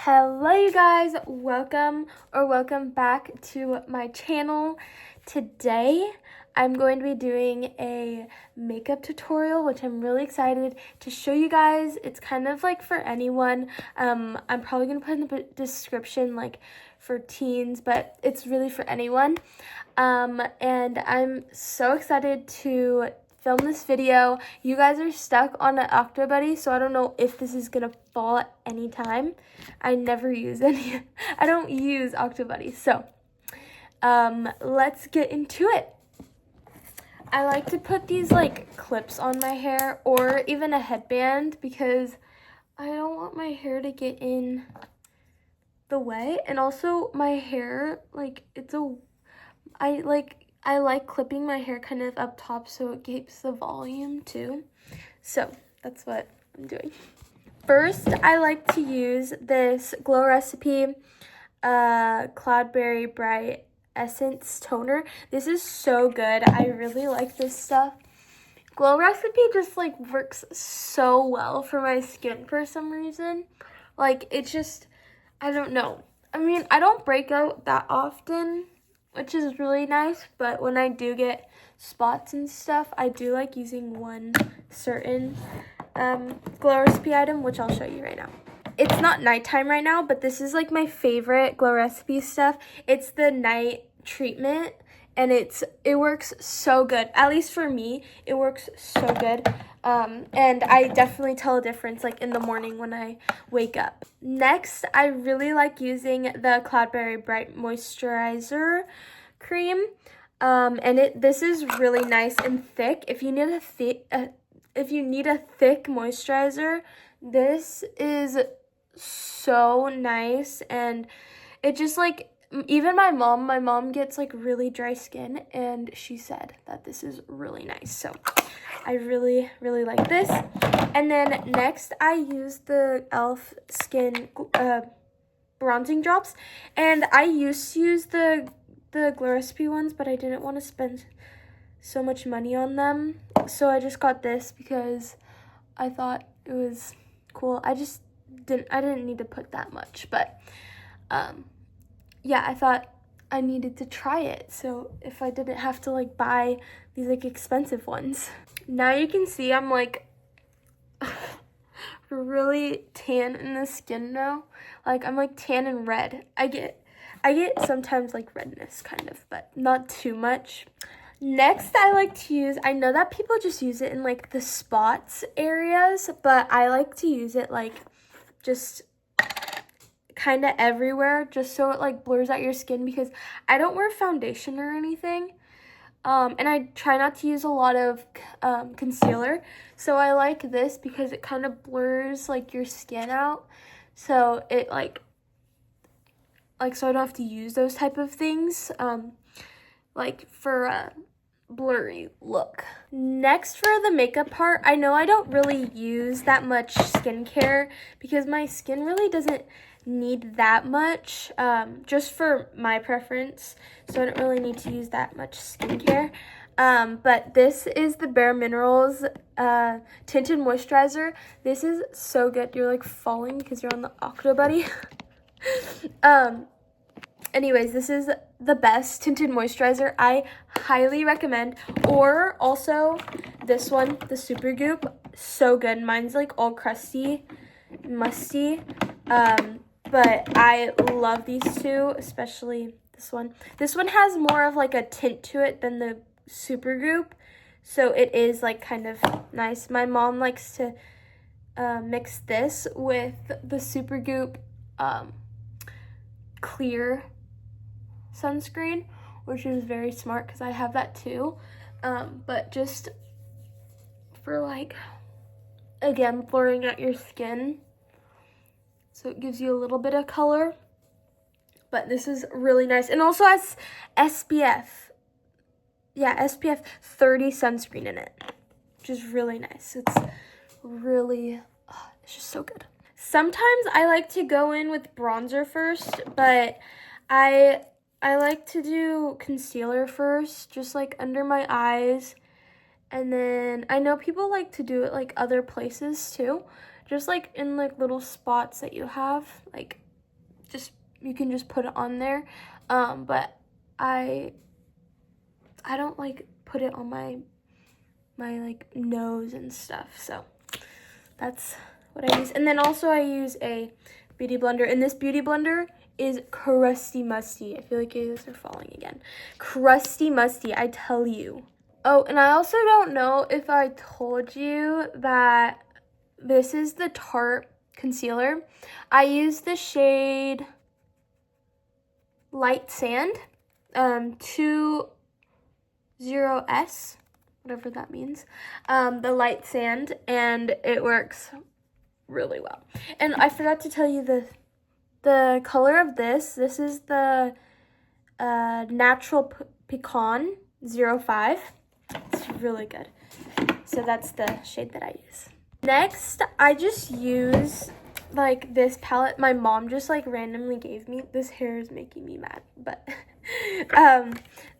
Hello you guys, welcome back to my channel. Today I'm going to be doing a makeup tutorial, which I'm really excited to show you guys. It's kind of like for anyone. I'm probably going to put in the description like for teens, but it's really for anyone. And I'm so excited to film this video. You guys are stuck on an Octobuddy, so I don't know if this is gonna fall at any time. I never use any. I don't use Octobuddy, so let's get into it. I like to put these like clips on my hair or even a headband because I don't want my hair to get in the way, and also my hair, like I like clipping my hair kind of up top so it keeps the volume too. So that's what I'm doing. First, I like to use this Glow Recipe Cloudberry Bright Essence Toner. This is so good. I really like this stuff. Glow Recipe just like works so well for my skin for some reason. Like it's just, I don't know. I mean, I don't break out that often, which is really nice, but when I do get spots and stuff, I do like using one certain Glow Recipe item, which I'll show you right now. It's not nighttime right now, but this is like my favorite Glow Recipe stuff. It's the night treatment, and it works so good. At least for me, it works so good. And I definitely tell a difference like in the morning when I wake up. Next, I really like using the Cloudberry Bright Moisturizer Cream. And this is really nice and thick. If you need a thick moisturizer, this is so nice, and it just like, even my mom gets like really dry skin, and she said that this is really nice. So I really like this. And then next I use the e.l.f. Skin bronzing drops, and I used to use the Glow Recipe ones, but I didn't want to spend so much money on them, so I just got this because I thought it was cool. I didn't need to put that much, but yeah, I thought I needed to try it, so if I didn't have to like buy these like expensive ones. Now you can see I'm like really tan in the skin now. Like I'm like tan and red. I get sometimes like redness kind of, but not too much. Next, I like to use, I know that people just use it in like the spots areas, but I like to use it like just kind of everywhere, just so it like blurs out your skin, because I don't wear foundation or anything. And I try not to use a lot of concealer, so I like this because it kind of blurs like your skin out, so it like so I don't have to use those type of things like for a blurry look. Next, for the makeup part, I know I don't really use that much skincare because my skin really doesn't need that much, just for my preference, so I don't really need to use that much skincare. But this is the Bare Minerals Tinted Moisturizer. This is so good. You're like falling because you're on the Octobuddy. Anyways, this is the best tinted moisturizer. I highly recommend. Or also this one, the Super Goop, so good. Mine's like all crusty, musty, but I love these two, especially this one. This one has more of like a tint to it than the Super Goop, so it is like kind of nice. My mom likes to mix this with the Super Goop clear sunscreen, which is very smart because I have that too, but just for like, again, blurring out your skin, so it gives you a little bit of color. But this is really nice, and also has SPF 30 sunscreen in it, which is really nice. It's really, it's just so good. Sometimes I like to go in with bronzer first, but I like to do concealer first, just like under my eyes, and then I know people like to do it like other places too, just like in like little spots that you have, like you can just put it on there. But I don't like put it on my like nose and stuff. So that's what I use. And then also I use a beauty blender, and this beauty blender is crusty musty. I feel like you guys are falling again. Crusty musty, I tell you. Oh, and I also don't know if I told you that this is the Tarte concealer. I use the shade Light Sand, 20S, whatever that means, the Light Sand, and it works really well. And I forgot to tell you the color of this. This is the Natural Pecan 05. It's really good. So that's the shade that I use. Next, I just use like this palette my mom just like randomly gave me. This hair is making me mad, but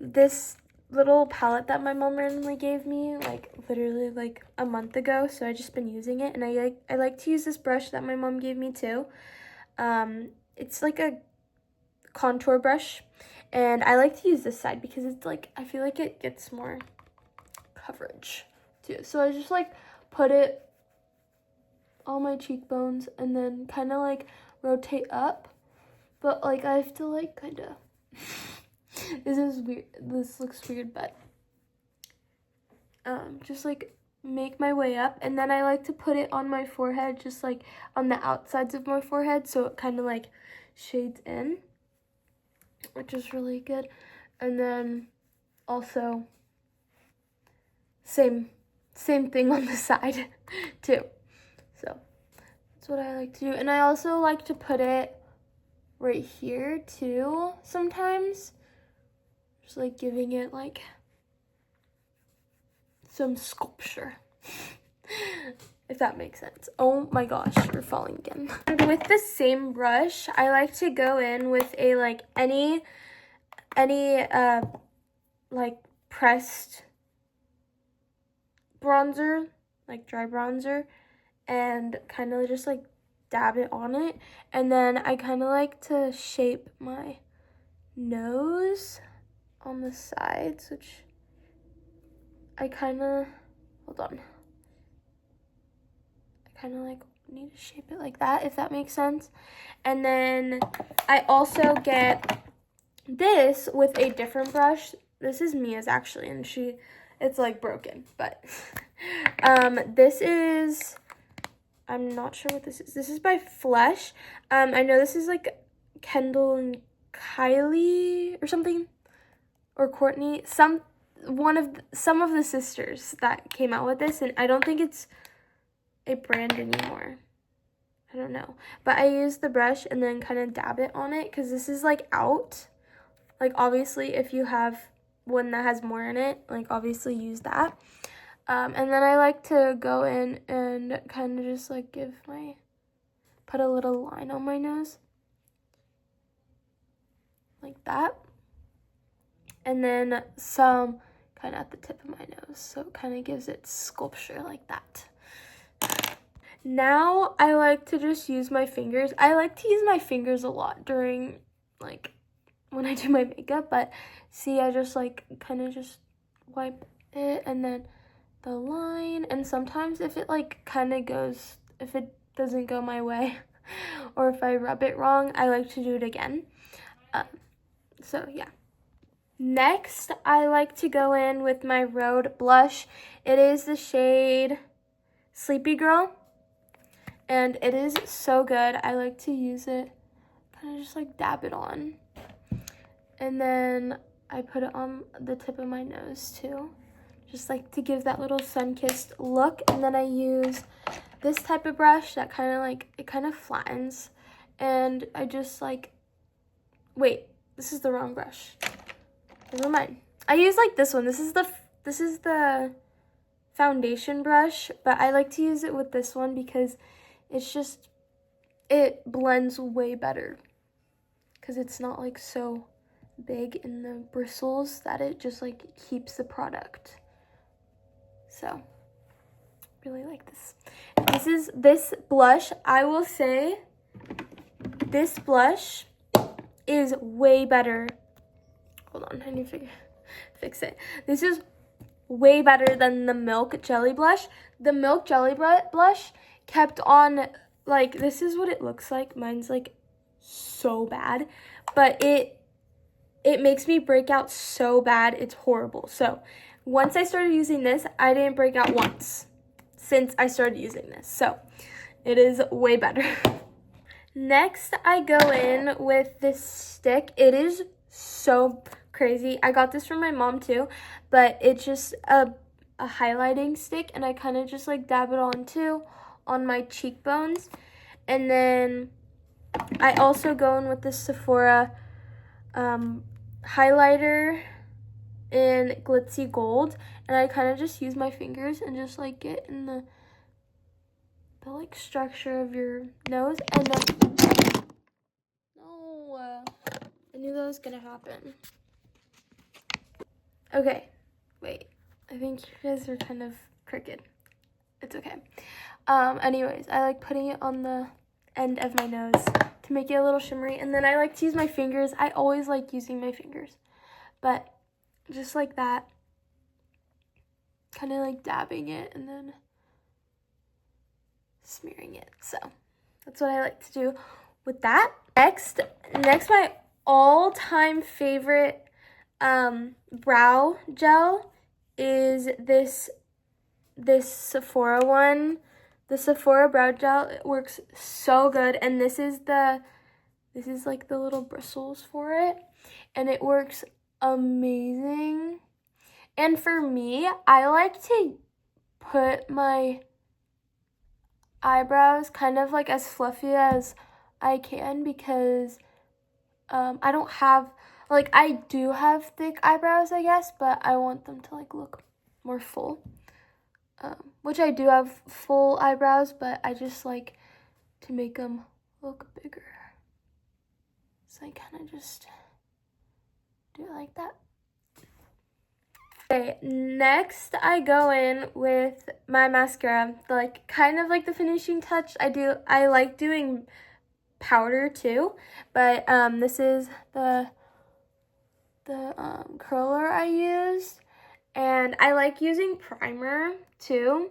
this little palette that my mom randomly gave me like literally like a month ago, so I just been using it, and I like to use this brush that my mom gave me too. It's like a contour brush, and I like to use this side because it's like I feel like it gets more coverage too. So I just like put it on my cheekbones and then kind of like rotate up, but like I have to like kind of this is weird, this looks weird, but just like make my way up, and then I like to put it on my forehead, just like on the outsides of my forehead, so it kind of like shades in, which is really good. And then also same thing on the side too. So that's what I like to do. And I also like to put it right here too sometimes, just like giving it like some sculpture, if that makes sense. Oh my gosh, we're falling again. And with the same brush, I like to go in with a like any like pressed bronzer, like dry bronzer, and kind of just like dab it on it. And then I kind of like to shape my nose on the sides, which I kind of, hold on, I kind of like need to shape it like that, if that makes sense. And then I also get this with a different brush. This is Mia's actually, and it's like broken, but this is, I'm not sure what this is. This is by Flesh. I know this is like Kendall and Kylie or something, or Courtney, some of the sisters that came out with this, and I don't think it's a brand anymore. I don't know, but I use the brush and then kind of dab it on it because this is like out. Like obviously if you have one that has more in it, like obviously use that. And then I like to go in and kind of just like put a little line on my nose like that, and then some kind of at the tip of my nose, so it kind of gives it sculpture like that. Now I like to just use my fingers. I like to use my fingers a lot during like when I do my makeup, but see, I just like kind of just wipe it and then the line, and sometimes if it like kind of goes, if it doesn't go my way or if I rub it wrong, I like to do it again. So yeah. Next, I like to go in with my Rhode blush. It is the shade Sleepy Girl, and it is so good. I like to use it, kind of just like dab it on. And then I put it on the tip of my nose too, just like to give that little sun-kissed look. And then I use this type of brush that kind of like, it kind of flattens. And I just like, wait, this is the wrong brush. Never mind. I use like this one. This is the foundation brush, but I like to use it with this one because it's just, it blends way better because it's not like so big in the bristles that it just like keeps the product. So really like this. This blush, I will say, this blush is way better. Hold on, I need to fix it. This is way better than the Milk Jelly blush. The Milk Jelly blush kept on, like, this is what it looks like. Mine's like so bad, but it makes me break out so bad. It's horrible. So once I started using this, I didn't break out once since I started using this. So it is way better. Next, I go in with this stick. It is so crazy. I got this from my mom too, but it's just a highlighting stick, and I kind of just like dab it on my cheekbones. And then I also go in with this Sephora highlighter in glitzy gold, and I kind of just use my fingers and just like get in the like structure of your nose. And then no, I knew that was gonna happen. Okay, wait, I think you guys are kind of crooked. It's okay. Anyways, I like putting it on the end of my nose to make it a little shimmery, and then I like to use my fingers. I always like using my fingers, but just like that, kind of like dabbing it and then smearing it. So that's what I like to do with that. Next, my all-time favorite brow gel is this Sephora one. The Sephora brow gel, it works so good, and this is like the little bristles for it, and it works amazing. And for me, I like to put my eyebrows kind of like as fluffy as I can, because I don't have, like, I do have thick eyebrows, I guess, but I want them to like look more full. Which I do have full eyebrows, but I just like to make them look bigger. So I kind of just do it like that. Okay, next I go in with my mascara, like kind of like the finishing touch. I like doing powder too, but this is the curler I used, and I like using primer too.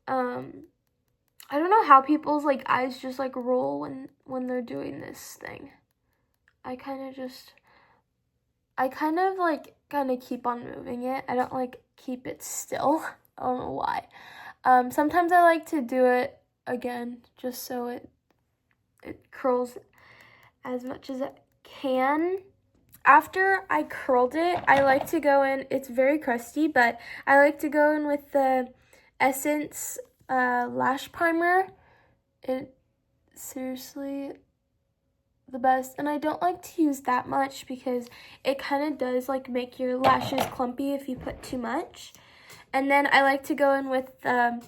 I don't know how people's like eyes just like roll when they're doing this thing. I kind of like keep on moving it. I don't like keep it still. I don't know why. Sometimes I like to do it again just so it curls as much as it can. After I curled it, I like to go in, it's very crusty, but I like to go in with the Essence lash primer. It's seriously the best, and I don't like to use that much because it kind of does like make your lashes clumpy if you put too much. And then I like to go in with the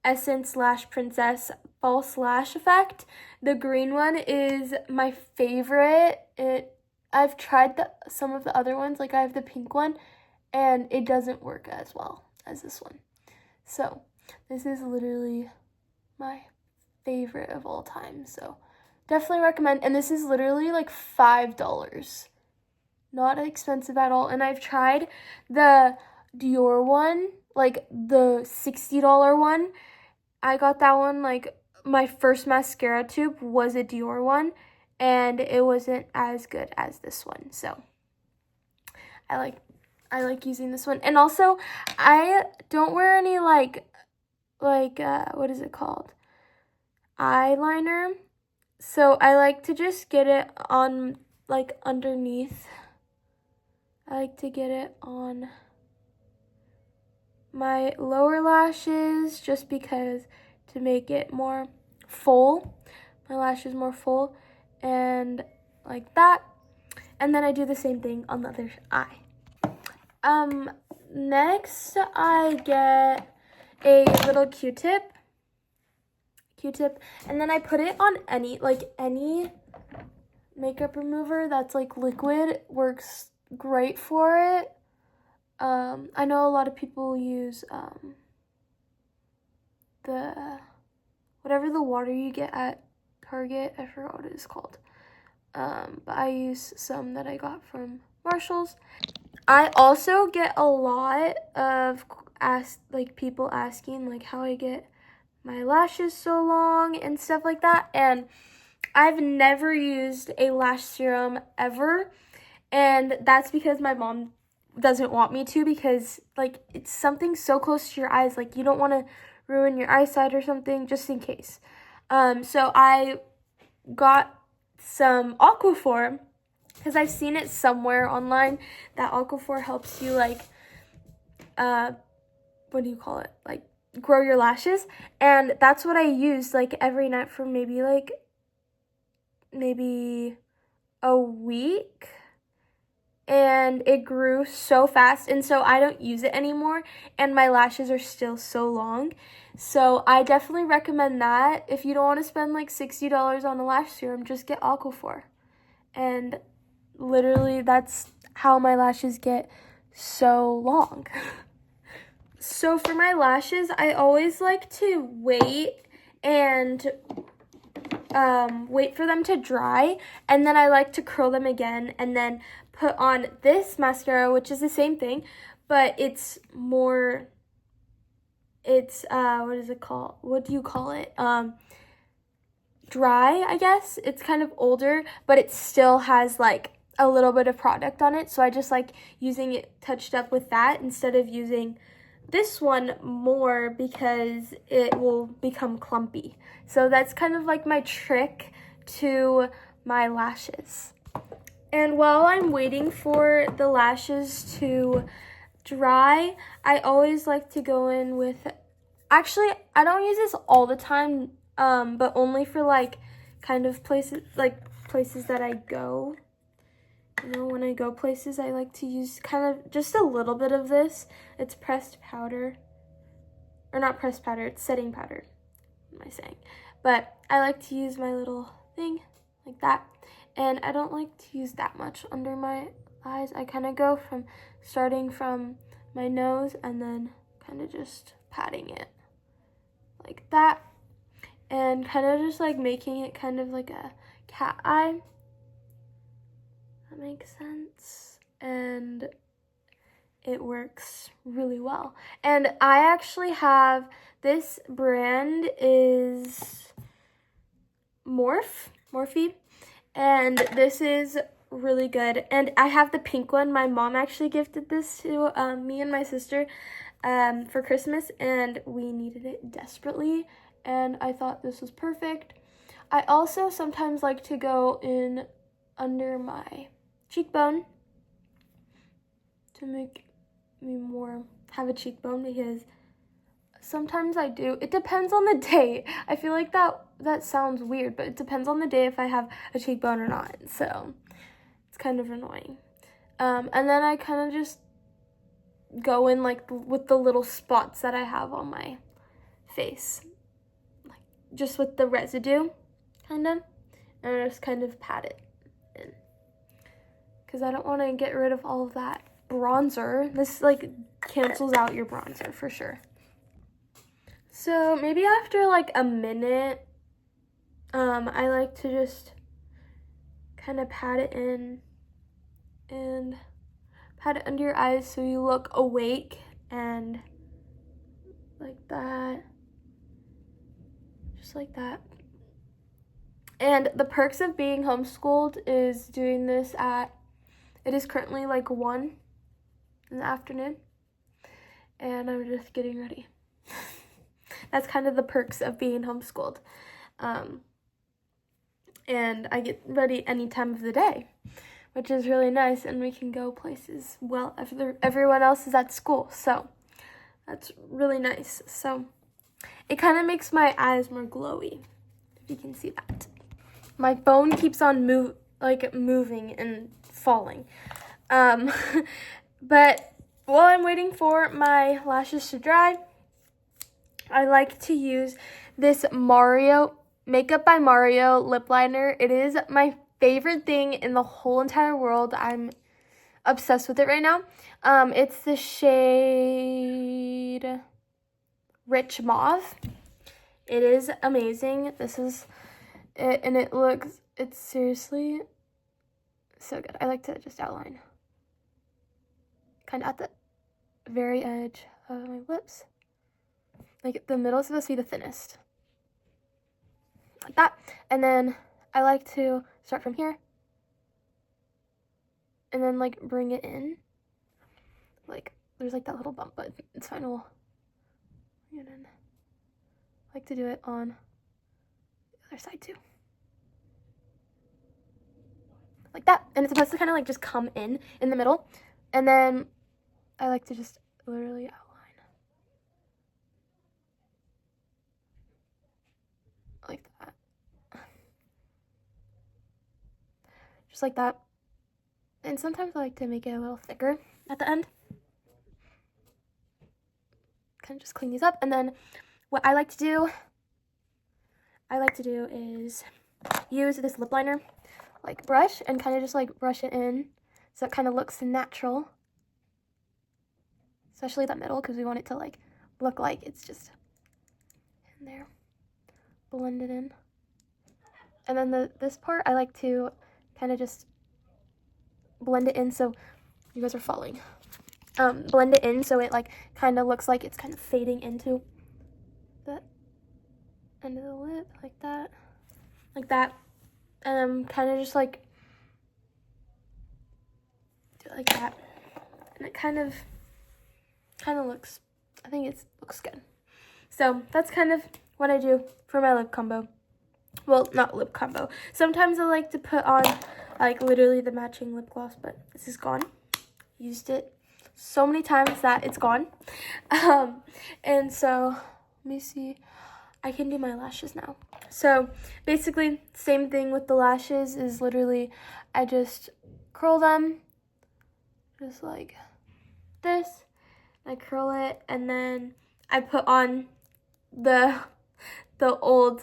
Essence Lash Princess False Lash Effect. The green one is my favorite. I've tried some of the other ones, like I have the pink one, and it doesn't work as well as this one. So this is literally my favorite of all time. So definitely recommend. And this is literally like $5. Not expensive at all. And I've tried the Dior one, like the $60 one. I got that one, like my first mascara tube was a Dior one, and it wasn't as good as this one. So I like using this one. And also, I don't wear any like what is it called? Eyeliner. So I like to just get it on like underneath. I like to get it on my lower lashes just because to make it more full. My lashes more full, and like that. And then I do the same thing on the other eye. Next I get a little Q-tip, and then I put it on any makeup remover that's like liquid. Works great for it. I know a lot of people use the whatever the water you get at Target, I forgot what it is called. but I use some that I got from Marshall's. I also get a lot of people asking like how I get my lashes so long and stuff like that, and I've never used a lash serum ever, and that's because my mom doesn't want me to, because like it's something so close to your eyes, like you don't want to ruin your eyesight or something, just in case. So I got some Aquaphor because I've seen it somewhere online that Aquaphor helps you like what do you call it, like grow your lashes, and that's what I use like every night for maybe a week, and it grew so fast, and so I don't use it anymore, and my lashes are still so long. So I definitely recommend that. If you don't want to spend like $60 on a lash serum, just get Aquaphor, and literally that's how my lashes get so long. So for my lashes, I always like to wait for them to dry, and then I like to curl them again and then put on this mascara, which is the same thing, but it's more, what do you call it, dry, I guess. It's kind of older, but it still has like a little bit of product on it, so I just like using it touched up with that instead of using this one more, because it will become clumpy. So that's kind of like my trick to my lashes. And while I'm waiting for the lashes to dry, I always like to go in with, actually I don't use this all the time, but only for like kind of places that I go. You know, when I go places, I like to use kind of just a little bit of this. It's pressed powder. Or not pressed powder, it's setting powder. What am I saying? But I like to use my little thing like that. And I don't like to use that much under my eyes. I kind of go from starting from my nose and then kind of just patting it like that. And kind of just like making it kind of like a cat eye. That makes sense, and it works really well. And I actually have, this brand is Morphe, and this is really good. And I have the pink one. My mom actually gifted this to me and my sister for Christmas, and we needed it desperately, and I thought this was perfect. I also sometimes like to go in under my cheekbone to make me have a cheekbone, because sometimes I do. It depends on the day. I feel like that sounds weird, but it depends on the day if I have a cheekbone or not. So it's kind of annoying. And then I kind of just go in like with the little spots that I have on my face, like just with the residue, kind of, and I just kind of pat it in, because I don't want to get rid of all of that bronzer. This like cancels out your bronzer for sure. So maybe after like a minute, I like to just kind of pat it in and pat it under your eyes so you look awake, and like that, just like that. And the perks of being homeschooled is doing this it is currently like 1 in the afternoon, and I'm just getting ready. That's kind of the perks of being homeschooled. And I get ready any time of the day, which is really nice, and we can go places well after everyone else is at school, so that's really nice. So it kind of makes my eyes more glowy, if you can see that. My phone keeps on moving and falling. But while I'm waiting for my lashes to dry, I like to use this Makeup by Mario lip liner. It is my favorite thing in the whole entire world. I'm obsessed with it right now. It's the shade Rich Mauve. It is amazing. This is it, and it's seriously So good. I like to just outline kind of at the very edge of my lips. Like the middle is supposed to be the thinnest. Like that. And then I like to start from here. And then like bring it in. Like there's like that little bump, but it's fine. We'll bring it in. I like to do it on the other side too. Like that. And it's supposed to kind of like just come in the middle. And then I like to just literally outline. Like that. Just like that. And sometimes I like to make it a little thicker at the end. Kind of just clean these up. And then what I like to do is use this lip liner like brush and kind of just like brush it in so it kind of looks natural. Especially that middle, because we want it to like look like it's just in there. Blend it in. And then this part I like to kind of just blend it in so you guys are following. Blend it in so it like kind of looks like it's kind of fading into the end of the lip, like that. Like that. And kind of just like do it like that. And it kind of looks, I think it looks good. So that's kind of what I do for my lip combo. Well, not lip combo. Sometimes I like to put on like literally the matching lip gloss, but this is gone. Used it so many times that it's gone. And so let me see. I can do my lashes now. So basically same thing with the lashes is literally I just curl them just like this. I curl it and then I put on the old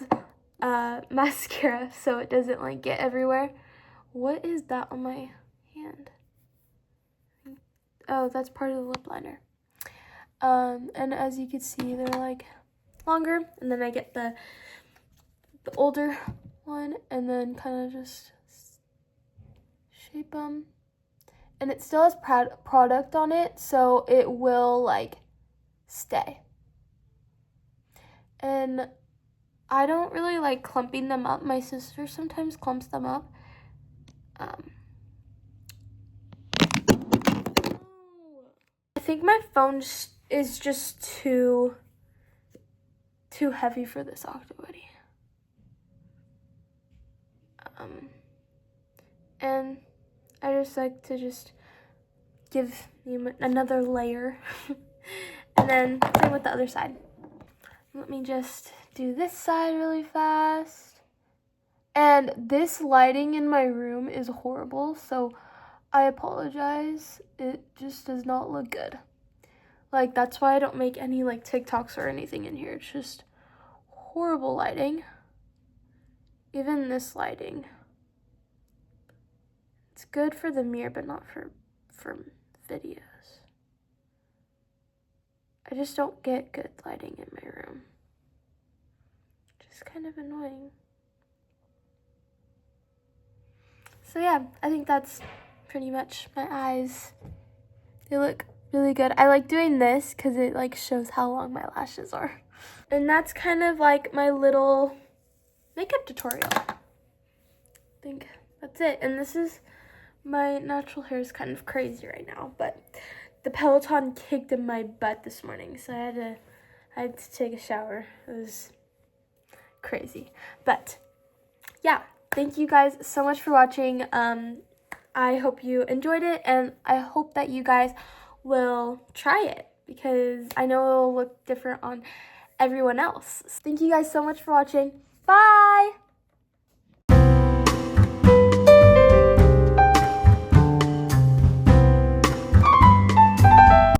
mascara so it doesn't like get everywhere. What is that on my hand? Oh, that's part of the lip liner. And as you can see, they're like longer, and then I get the older one and then kind of just shape them. And it still has product on it, so it will like stay. And I don't really like clumping them up. My sister sometimes clumps them up. I think my phone is just too heavy for this activity. And I just like to just give you another layer. And then same with the other side. Let me just do this side really fast. And this lighting in my room is horrible, so I apologize. It just does not look good. Like, that's why I don't make any like TikToks or anything in here. It's just horrible lighting. Even this lighting. It's good for the mirror, but not for videos. I just don't get good lighting in my room. Just kind of annoying. So yeah, I think that's pretty much my eyes. They look really good. I like doing this because it like shows how long my lashes are. And that's kind of like my little makeup tutorial. I think that's it. And this is, my natural hair is kind of crazy right now, but the Peloton kicked in my butt this morning, so I had to take a shower. It was crazy. But yeah, thank you guys so much for watching. I hope you enjoyed it, and I hope that you guys will try it because I know it'll look different on everyone else. Thank you guys so much for watching.